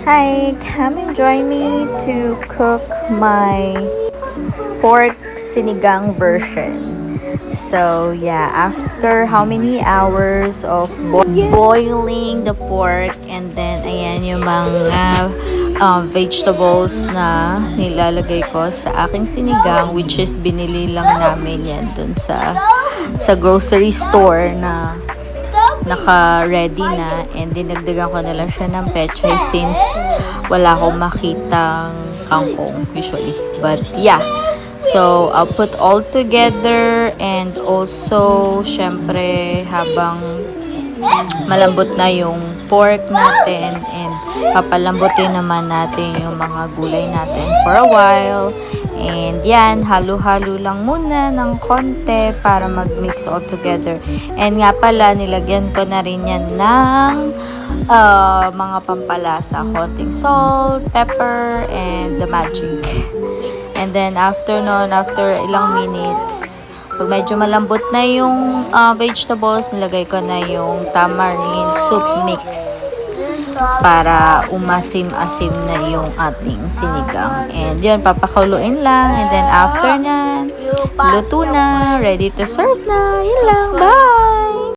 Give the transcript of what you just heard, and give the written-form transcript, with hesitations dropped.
Hi, come and join me to cook my pork sinigang version. So yeah, after how many hours of boiling the pork, and then ayan yung mga vegetables na nilalagay ko sa aking sinigang, which is binili lang namin yan dun sa grocery store na naka-ready na, and dinagdagan ko na lang siya ng pechay since wala akong makitang kangkong usually. But yeah, so I'll put all together, and also syempre habang malambot na yung pork natin, and papalambutin naman natin yung mga gulay natin for a while. And yan, halo-halo lang muna ng konti para mag-mix all together. And nga pala, nilagyan ko na rin yan ng mga pampalasa, konting salt, pepper, and the magic. And then after nun, after ilang minutes, pag medyo malambot na yung vegetables, nilagay ko na yung tamarind soup mix para umasim-asim na yung ating sinigang. And yun, papakuluin lang. And then after nyan, luto na, ready to serve na. Yun lang. Bye!